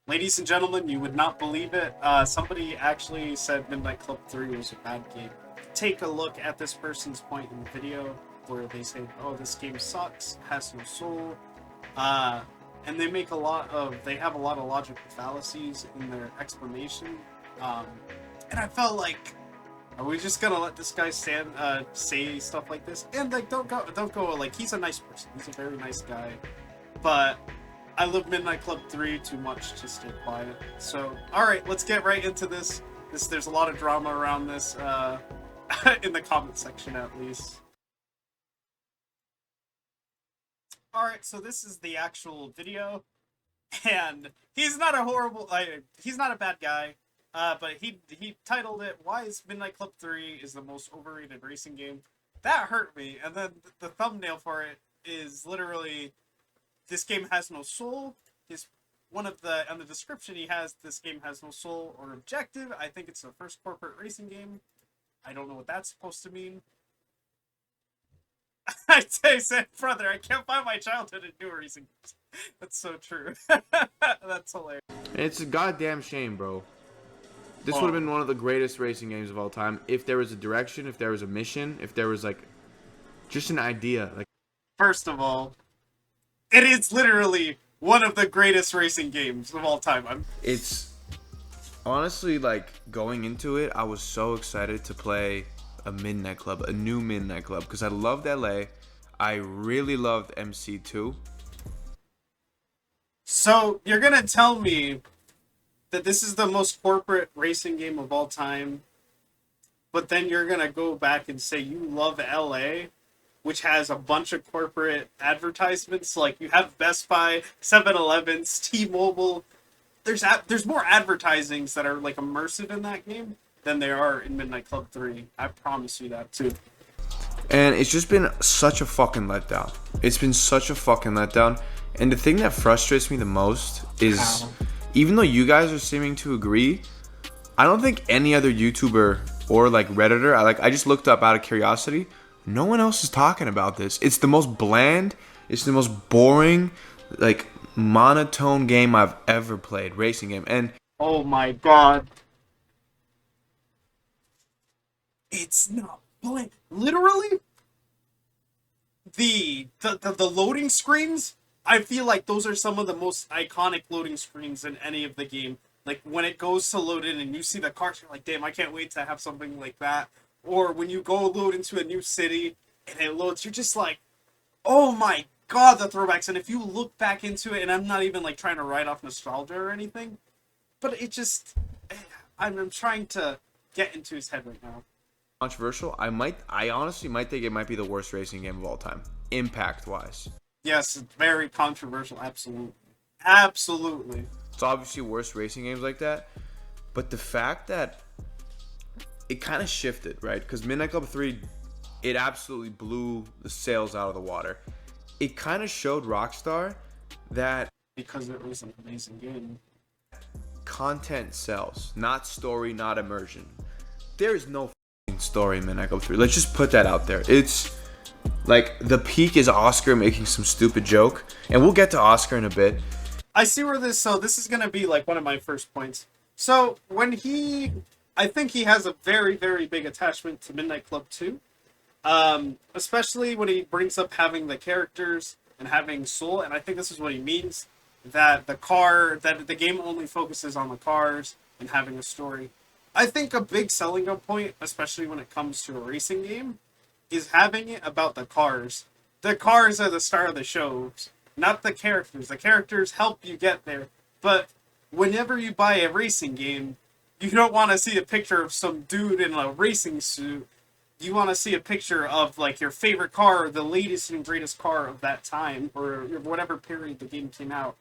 Ladies and gentlemen, you would not believe it. Somebody actually said Midnight Club 3 was a bad game. Take a look at this person's point in the video where they say, oh, this game sucks, has no soul. Uh, and they have a lot of logical fallacies in their explanation. And I felt like, are we just gonna let this guy say stuff like this? And like, don't go. Like, he's a nice person. He's a very nice guy, but I love Midnight Club 3 too much to stay quiet. So, all right, let's get right into this. There's a lot of drama around this in the comment section, at least. All right, so this is the actual video, and he's not he's not a bad guy. But he titled it, "Why is Midnight Club 3 is the most overrated racing game?" That hurt me. And then the thumbnail for it is literally, "This game has no soul." On the description he has, "This game has no soul or objective." I think it's the first corporate racing game. I don't know what that's supposed to mean. I said, brother, I can't find my childhood in new racing games. That's so true. That's hilarious. It's a goddamn shame, bro. This would have been one of the greatest racing games of all time if there was a direction, if there was a mission, if there was, like, just an idea. Like, first of all, it is literally one of the greatest racing games of all time. It's honestly, like, going into it, I was so excited to play a new Midnight Club, because I loved LA. I really loved MC2. So, you're gonna tell me that this is the most corporate racing game of all time, but then you're gonna go back and say you love LA, which has a bunch of corporate advertisements. Like, you have Best Buy, 7-Elevens, T-Mobile. There's more advertisings that are like immersive in that game than there are in Midnight Club 3. I promise you that too. And it's just been such a fucking letdown. It's been such a fucking letdown. And the thing that frustrates me the most is, even though you guys are seeming to agree, I don't think any other YouTuber or like Redditor, I just looked up out of curiosity, no one else is talking about this. It's the most bland, it's the most boring, like, monotone game I've ever played, racing game. And oh my god, it's not bland. Literally, the loading screens, I feel like those are some of the most iconic loading screens in any of the game. Like, when it goes to load in and you see the cars, you're like, damn, I can't wait to have something like that. Or when you go load into a new city and it loads, you're just like, oh my god, the throwbacks. And if you look back into it, and I'm not even like trying to write off nostalgia or anything, but it just, I'm trying to get into his head right now. Controversial, I honestly might think it might be the worst racing game of all time, impact-wise. Yes, it's very controversial, absolutely. Absolutely. It's obviously worse racing games like that, but the fact that it kind of shifted, right? Because Midnight Club 3, it absolutely blew the sails out of the water. It kind of showed Rockstar that, because it was an amazing game, content sells, not story, not immersion. There is no f***ing story in Midnight Club 3. Let's just put that out there. It's like, the peak is Oscar making some stupid joke, and we'll get to Oscar in a bit. I see where this is going to be like one of my first points. So I think he has a very, very big attachment to Midnight Club 2. Especially when he brings up having the characters and having soul, and I think this is what he means, that the game only focuses on the cars and having a story. I think a big selling point, especially when it comes to a racing game, is having it about the cars. The cars are the star of the show, not the characters. The characters help you get there, but whenever you buy a racing game, you don't want to see a picture of some dude in a racing suit. You want to see a picture of, like, your favorite car, or the latest and greatest car of that time, or whatever period the game came out.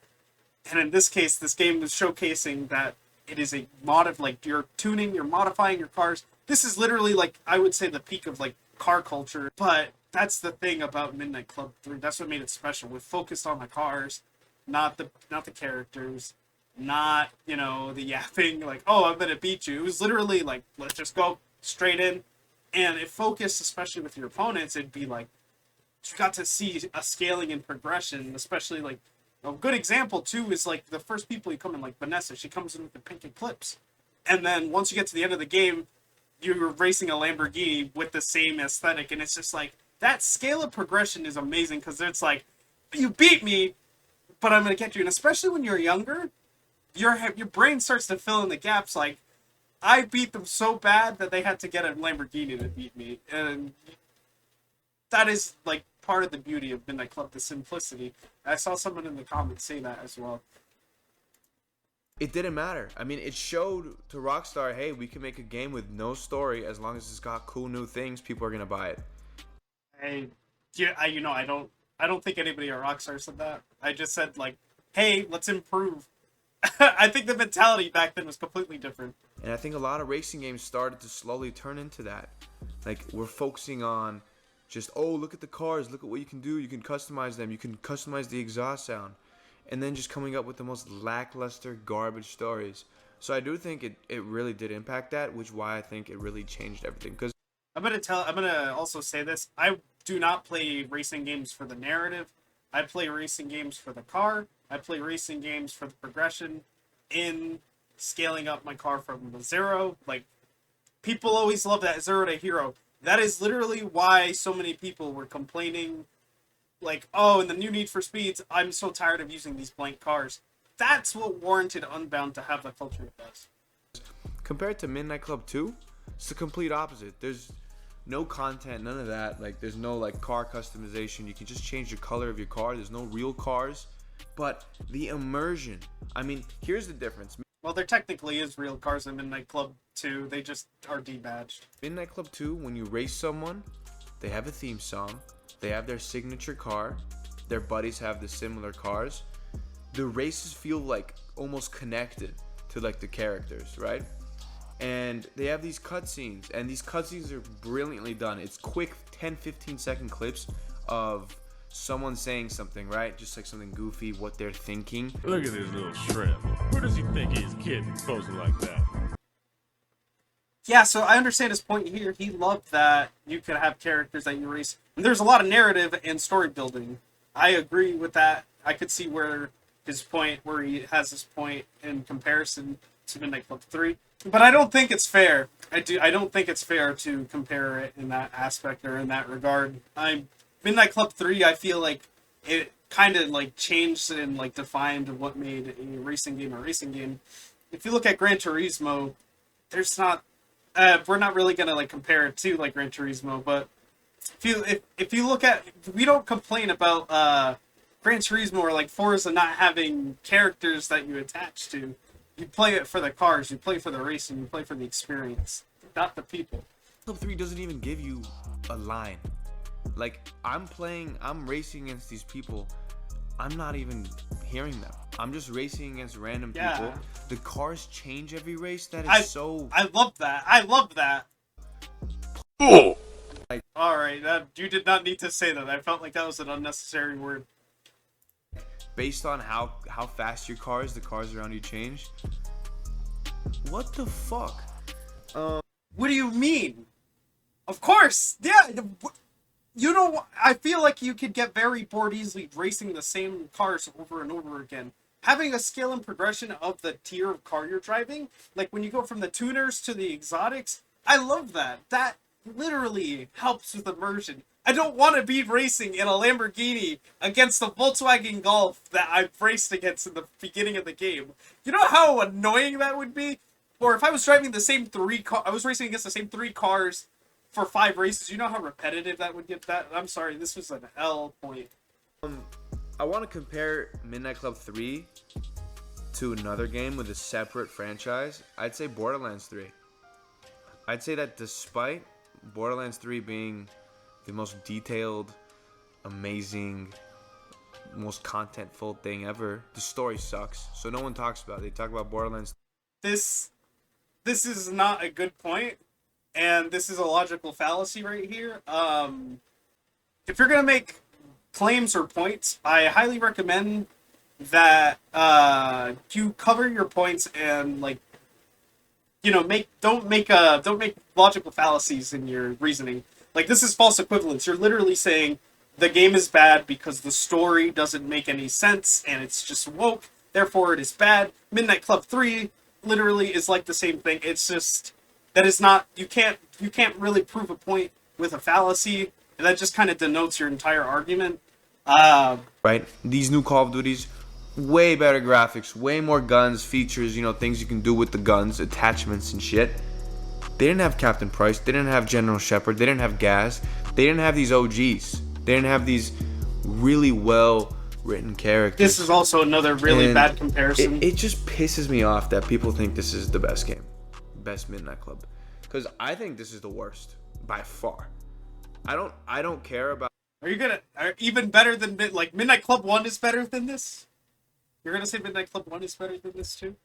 And in this case, this game was showcasing that it is like, you're modifying your cars. This is literally, like, I would say the peak of, like, car culture. But that's the thing about Midnight Club 3. That's what made it special. We focused on the cars, not the characters, not, the yapping, like, oh, I'm gonna beat you. It was literally like, let's just go straight in. And it focused, especially with your opponents, it'd be like, you got to see a scaling and progression, especially like A good example too is like the first people you come in, like Vanessa. She comes in with the pink Eclipse, and then once you get to the end of the game, you're racing a Lamborghini with the same aesthetic, and it's just like that scale of progression is amazing because it's like you beat me, but I'm gonna get you, and especially when you're younger, your brain starts to fill in the gaps. Like I beat them so bad that they had to get a Lamborghini to beat me, and that is like part of the beauty of Midnight Club, the simplicity. I saw someone in the comments say that as well. It didn't matter. I mean, it showed to Rockstar, hey, we can make a game with no story as long as it's got cool new things. People are gonna buy it. I don't think anybody at Rockstar said that. I just said like, hey, let's improve. I think the mentality back then was completely different. And I think a lot of racing games started to slowly turn into that. Like, we're focusing on just, oh, look at the cars, look at what you can do. You can customize them. You can customize the exhaust sound. And then just coming up with the most lackluster garbage stories. So I do think it really did impact that, which is why I think it really changed everything. Because I'm gonna also say this. I do not play racing games for the narrative. I play racing games for the car. I play racing games for the progression in scaling up my car from the zero. Like, people always love that zero to hero. That is literally why so many people were complaining, like, oh, in the new Need for Speeds, I'm so tired of using these blank cars. That's what warranted Unbound to have the culture it does. compared to Midnight Club 2, it's the complete opposite. There's no content, none of that. Like, there's no like car customization. You can just change the color of your car. There's no real cars, but the immersion. I mean, here's the difference. Well, there technically is real cars in Midnight Club 2. They just are debadged. Midnight Club 2, when you race someone, they have a theme song. They have their signature car. Their buddies have the similar cars. The races feel like almost connected to like the characters, right? And they have these cutscenes, and these cutscenes are brilliantly done. It's quick 10-15 second clips of someone saying something, right? Just like something goofy, what they're thinking. Look at this little shrimp. Where does he think he's kidding? Posing like that. Yeah, so I understand his point here. He loved that you could have characters that you race. And there's a lot of narrative and story building. I agree with that. I could see where he has his point in comparison to Midnight Club 3. But I don't think it's fair. I don't think it's fair to compare it in that aspect or in that regard. Midnight Club 3, I feel like it kind of like changed and like defined what made a racing game a racing game. If you look at Gran Turismo, there's not we're not really gonna like compare it to like Gran Turismo, but if you look at, we don't complain about Gran Turismo or like Forza not having characters that you attach to. You play it for the cars, you play for the racing, you play for the experience, not the people. Club 3 doesn't even give you a line. Like, I'm racing against these people. I'm not even hearing them. I'm just racing against random people. The cars change every race. That is I love that. I love that. Oh! Alright, you did not need to say that. I felt like that was an unnecessary word. Based on how fast your car is, the cars around you change. What the fuck? What do you mean? Of course! Yeah! You know, I feel like you could get very bored easily racing the same cars over and over again. Having a scale and progression of the tier of car you're driving, like when you go from the tuners to the exotics, I love that. That literally helps with immersion. I don't want to be racing in a Lamborghini against the Volkswagen Golf that I've raced against in the beginning of the game. You know how annoying that would be? Or if I was driving the same I was racing against the same 3 cars for 5 races, you know how repetitive that would get? I'm sorry, this was an L point. I want to compare Midnight Club 3 to another game with a separate franchise. I'd say Borderlands 3. I'd say that despite Borderlands 3 being the most detailed, amazing, most content-full thing ever, the story sucks. So no one talks about it. They talk about Borderlands. This is not a good point, and this is a logical fallacy right here. If you're gonna make claims or points, I highly recommend that you cover your points and like, you know, don't make logical fallacies in your reasoning. Like, this is false equivalence. You're literally saying the game is bad because the story doesn't make any sense and it's just woke. Therefore, it is bad. Midnight Club 3 literally is like the same thing. It's just that is not you can't really prove a point with a fallacy, and that just kind of denotes your entire argument. Right? These new Call of Duties, way better graphics, way more guns, features, you know, things you can do with the guns, attachments and shit. They didn't have Captain Price, they didn't have General Shepard, they didn't have Gaz, they didn't have these OGs. They didn't have these really well written characters. This is also another really bad comparison. It just pisses me off that people think this is the best game, best Midnight Club, because I think this is the worst by far. I don't care about. Are even better than Midnight Club 1 is better than this? You're gonna say Midnight Club 1 is better than this too?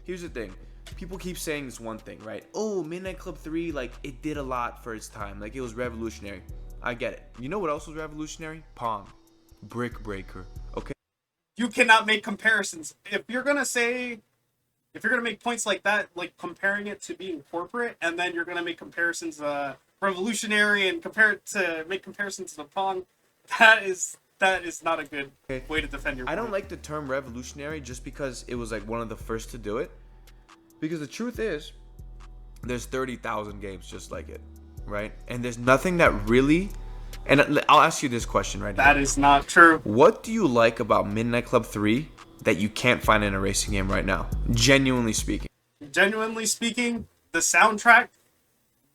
Here's the thing. People keep saying this one thing, right? Oh, Midnight Club 3, like, it did a lot for its time. Like, it was revolutionary. I get it. You know what else was revolutionary? Pong. Brick Breaker. Okay? You cannot make comparisons. If you're gonna make points like that, like comparing it to being corporate, and then you're gonna make comparisons revolutionary and make comparisons to Pong, that is not a good way to defend your point. I don't like the term revolutionary just because it was like one of the first to do it. Because the truth is, there's 30,000 games just like it, right? And there's nothing that really... And I'll ask you this question right now. That is not true. What do you like about Midnight Club 3 that you can't find in a racing game right now? Genuinely speaking. Genuinely speaking, the soundtrack,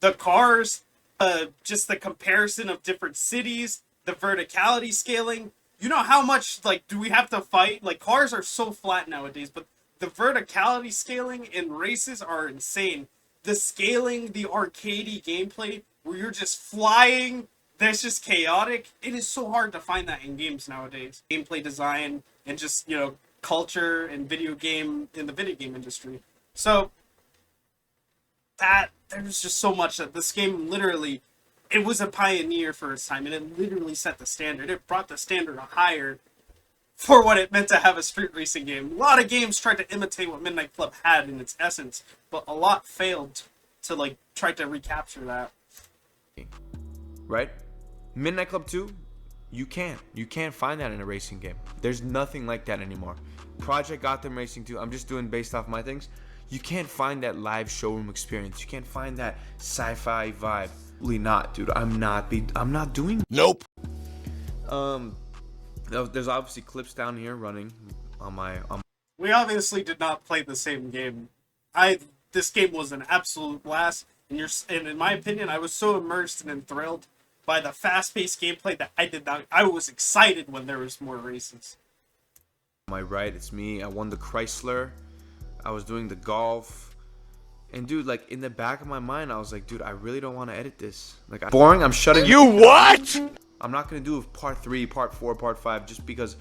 the cars, just the comparison of different cities, the verticality scaling. You know how much, like, do we have to fight? Like, cars are so flat nowadays, but the verticality scaling in races are insane. The scaling, the arcadey gameplay, where you're just flying, that's just chaotic. It is so hard to find that in games nowadays. Gameplay design and just, you know, culture and in the video game industry. So, there's just so much that this game literally, it was a pioneer for its time, and it literally set the standard. It brought the standard higher for what it meant to have a street racing game. A lot of games tried to imitate what Midnight Club had in its essence, but a lot failed to, like, try to recapture that. Right? Midnight Club 2, you can't find that in a racing game. There's nothing like that anymore. Project Gotham Racing 2, I'm just doing based off my things. You can't find that live showroom experience. You can't find that sci-fi vibe. Really not, dude. I'm not doing. Nope. There's obviously clips down here running on my. We obviously did not play the same game. This game was an absolute blast, and in my opinion, I was so immersed and enthralled by the fast-paced gameplay that I was excited when there was more races. On my right, it's me. I won the Chrysler. I was doing the golf. And dude, like, in the back of my mind, I was like, dude, I really don't want to edit this. Like, boring. I'm shutting. You what? I'm not gonna do part 3, part 4, part 5, just because.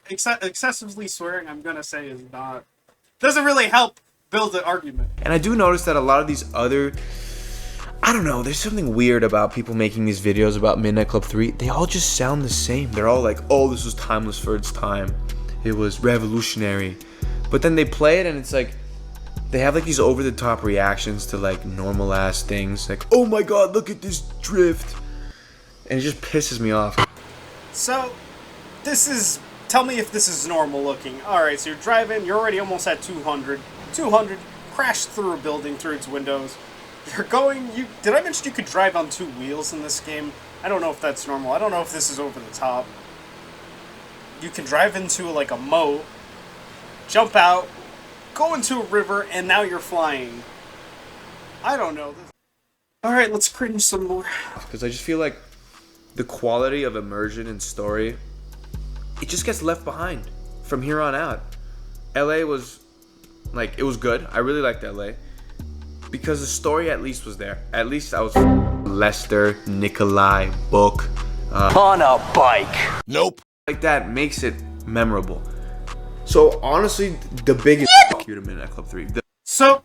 Excessively swearing, I'm gonna say, doesn't really help build the argument. And I do notice that a lot of these other, I don't know, there's something weird about people making these videos about Midnight Club 3. They all just sound the same. They're all like, oh, this was timeless for its time. It was revolutionary. But then they play it and it's like, they have like these over-the-top reactions to like normal-ass things. Like, oh my god, look at this drift. And it just pisses me off. So, tell me if this is normal looking. Alright, so you're driving, you're already almost at 200. 200, crashed through a building through its windows. Did I mention you could drive on 2 wheels in this game? I don't know if that's normal. I don't know if this is over the top. You can drive into like a moat, jump out, go into a river, and now you're flying. I don't know. Alright, let's cringe some more. Because I just feel like the quality of immersion and story, it just gets left behind from here on out. LA was, like, it was good. I really liked LA. Because the story at least was there. At least I was Lester, Nikolai, Book. On a bike. Nope. Like that makes it memorable. So honestly, the biggest fuck you to Midnight Club 3. So,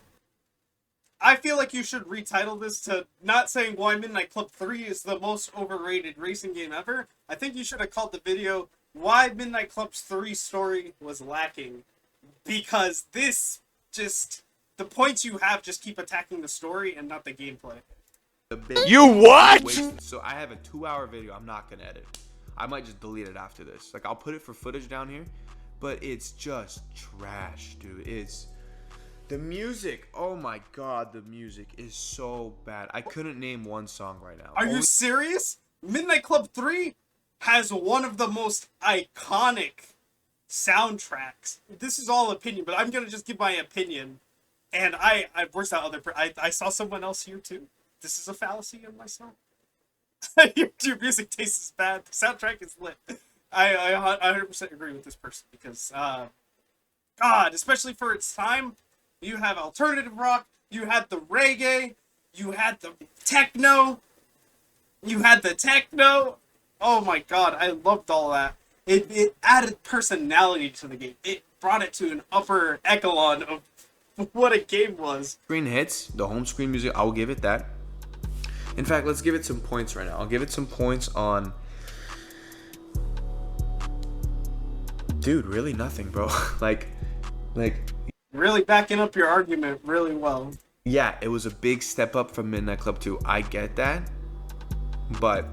I feel like you should retitle this to not saying why Midnight Club 3 is the most overrated racing game ever. I think you should have called the video why Midnight Club's 3 story was lacking. Because the points you have just keep attacking the story and not the gameplay. You what? So I have a 2-hour video. I'm not gonna edit. I might just delete it after this. Like I'll put it for footage down here, but it's just trash, dude. It's the music. Oh my god, the music is so bad. I couldn't name one song right now. Are you serious? Midnight Club 3 has one of the most iconic soundtracks. This is all opinion, but I'm gonna just give my opinion. And where's that other? I saw someone else here too. This is a fallacy in myself. Your music taste is bad. The soundtrack is lit. I 100% agree with this person because, God, especially for its time, you have alternative rock, you had the reggae, you had the techno, Oh my God, I loved all that. It added personality to the game. It brought it to an upper echelon of what a game was. Screen hits, the home screen music, I'll give it that. In fact, let's give it some points right now. I'll give it some points on... Dude, really nothing, bro. like... Really backing up your argument really well. Yeah, it was a big step up from Midnight Club 2. I get that. But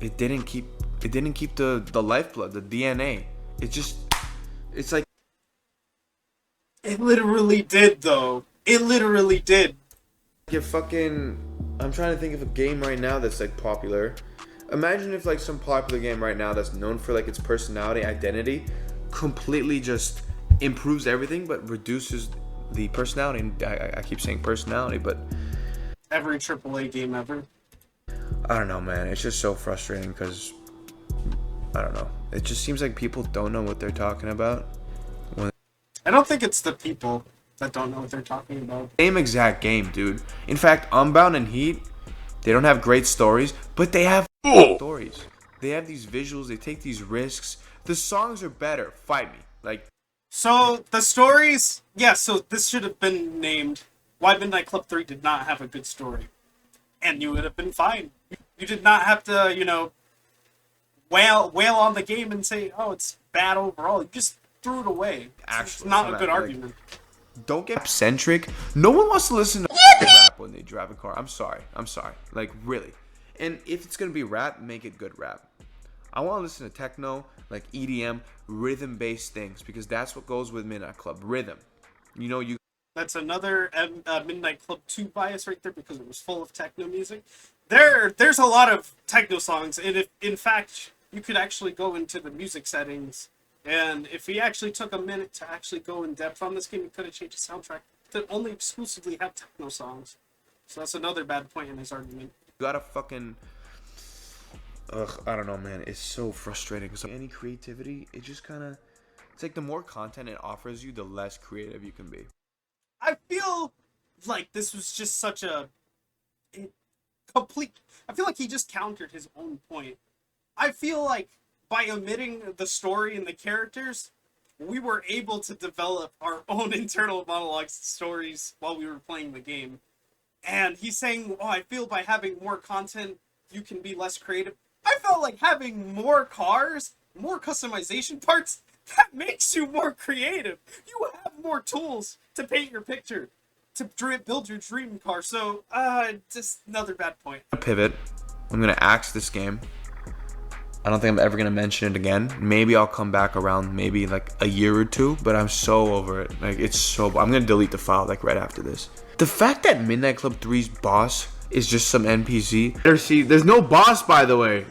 it didn't keep the lifeblood, the DNA. It's like... It literally did, though. It literally did. I'm trying to think of a game right now that's like popular. Imagine if like some popular game right now that's known for like its personality, identity, completely just improves everything but reduces the personality. And I keep saying personality, but every AAA game ever. I don't know, man. It's just so frustrating because I don't know. It just seems like people don't know what they're talking about. I don't think it's the people that don't know what they're talking about. Same exact game, dude. In fact, Unbound and Heat, they don't have great stories, but they have stories. They have these visuals, they take these risks. The songs are better. Fight me. Like, so the stories, yeah, so this should have been named Why Midnight Club 3 Did Not Have a Good Story. And you would have been fine. You did not have to, wail on the game and say, oh, it's bad overall. You just threw it away. It's not a good argument. Don't get centric. No one wants to listen to rap when they drive a car. I'm sorry. Like, really. And if it's going to be rap, make it good rap. I want to listen to techno, like EDM, rhythm-based things, because that's what goes with Midnight Club. Rhythm. That's another Midnight Club 2 bias right there because it was full of techno music. There's a lot of techno songs, and if, in fact, you could actually go into the music settings, and if he actually took a minute to actually go in depth on this game, he could have changed the soundtrack to only exclusively have techno songs. So that's another bad point in his argument. You gotta fucking... I don't know, man. It's so frustrating. Because any creativity, it just kind of... It's like the more content it offers you, the less creative you can be. I feel like this was just such a complete... I feel like he just countered his own point. I feel like by omitting the story and the characters, we were able to develop our own internal monologues and stories while we were playing the game. And he's saying, I feel by having more content, you can be less creative. I felt like having more cars, more customization parts, that makes you more creative. You have more tools to paint your picture, to build your dream car. So, just another bad point. Pivot. I'm going to axe this game. I don't think I'm ever going to mention it again. Maybe I'll come back around maybe like a year or two, but I'm so over it. Like, it's so... I'm going to delete the file like right after this. The fact that Midnight Club 3's boss is just some NPC. See, there's no boss, by the way.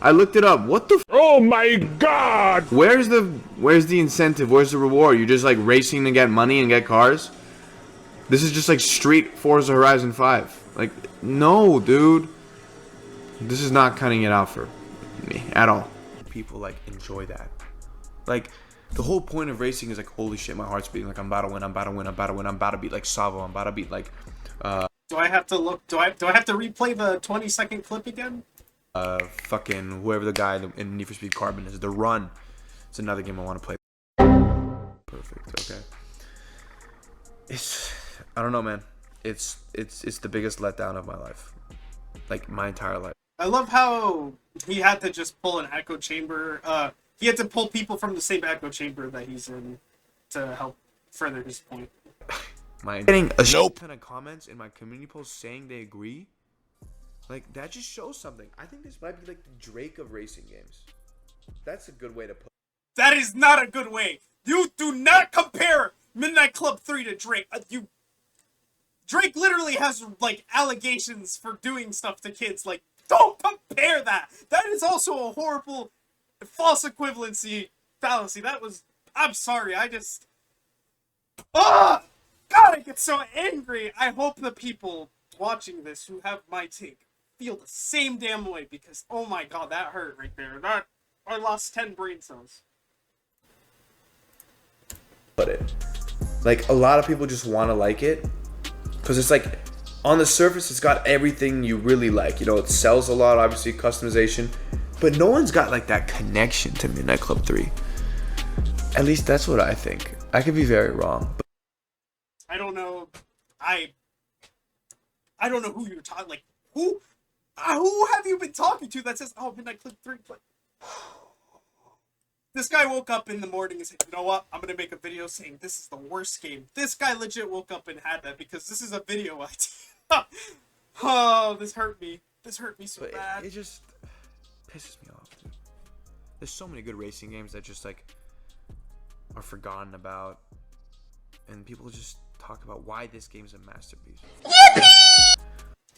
I looked it up. What the Oh my god! Where's the incentive? Where's the reward? You're just like racing to get money and get cars? This is just like Street Forza Horizon 5. Like, no, dude. This is not cutting it out for me at all. People like enjoy that. Like, the whole point of racing is like, holy shit, my heart's beating. Like, I'm about to win. I'm about to beat like Savo. I'm about to beat like Do I have to replay the 20-second clip again? Fucking whoever the guy in Need for Speed Carbon is. The Run. It's another game I want to play. Perfect. Okay. I don't know, man. It's the biggest letdown of my life. Like, my entire life. I love how he had to just pull an echo chamber. He had to pull people from the same echo chamber that he's in to help further his point. Getting a ton of comments in my community post saying they agree Like, that just shows something. I think this might be like the Drake of racing games. That's a good way to put it. That is not a good way. You do not compare Midnight Club 3 to Drake. Drake literally has, like, allegations for doing stuff to kids. Like, don't compare that. That is also a horrible false equivalency fallacy. That was... I'm sorry, I just... Ah! God, I get so angry. I hope the people watching this who have my take feel the same damn way, because, oh my god, that hurt right there. That... I lost 10 brain cells. Like, a lot of people just want to like it because it's like, on the surface, it's got everything you really like. You know, it sells a lot, obviously, customization, but no one's got like that connection to Midnight Club 3. At least that's what I think. I could be very wrong. But I don't know. I don't know who you're talking. Like, who have you been talking to that says, "Oh, Midnight Club 3"? But this guy woke up in the morning and said, "You know what? I'm gonna make a video saying this is the worst game." This guy legit woke up and had that because this is a video idea. Oh, this hurt me. This hurt me so bad. It just pisses me off, dude. There's so many good racing games that just like are forgotten about, and people just talk about why this game's a masterpiece.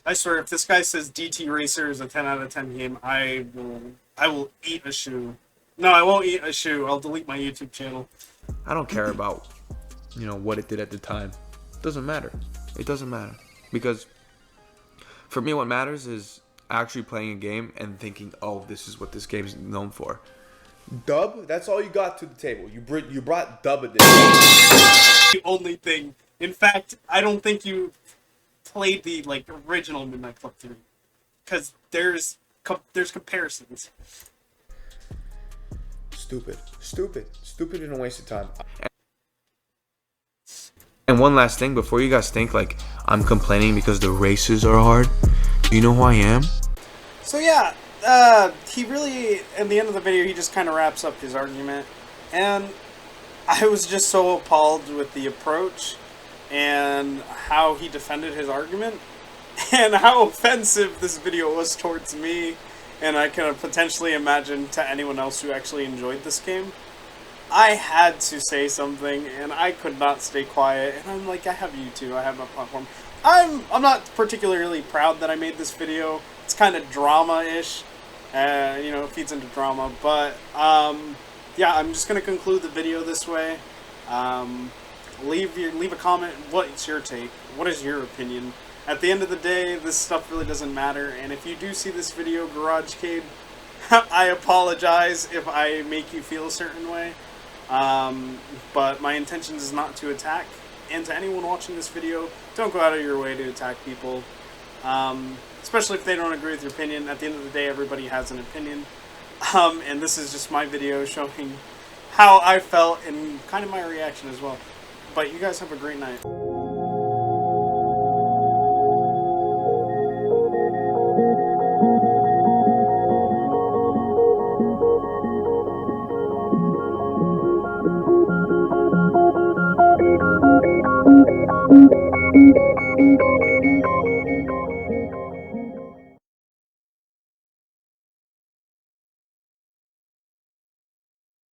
I swear, if this guy says DT Racer is a 10 out of 10 game, I will eat a shoe. No, I won't eat a shoe. I'll delete my YouTube channel. I don't care about, you know, what it did at the time. It doesn't matter. It doesn't matter. Because for me, what matters is actually playing a game and thinking, oh, this is what this game is known for. Dub, that's all you got to the table. You brought Dub edition. The only thing. In fact, I don't think you played the like original Midnight Club 3. Because there's comparisons. Stupid and a waste of time. And one last thing before you guys think like I'm complaining because the races are hard. Do you know who I am? So yeah, he really, at the end of the video, he just kind of wraps up his argument. And I was just so appalled with the approach and how he defended his argument and how offensive this video was towards me. And I can potentially imagine to anyone else who actually enjoyed this game. I had to say something, and I could not stay quiet. And I'm like, I have YouTube, I have my platform. I'm not particularly proud that I made this video. It's kind of drama-ish, you know, it feeds into drama. But yeah, I'm just gonna conclude the video this way. Leave a comment. What's your take? What is your opinion? At the end of the day, this stuff really doesn't matter, and if you do see this video, Garacade, I apologize if I make you feel a certain way, but my intention is not to attack, and to anyone watching this video, don't go out of your way to attack people, especially if they don't agree with your opinion. At the end of the day, everybody has an opinion, and this is just my video showing how I felt and kind of my reaction as well. But you guys have a great night.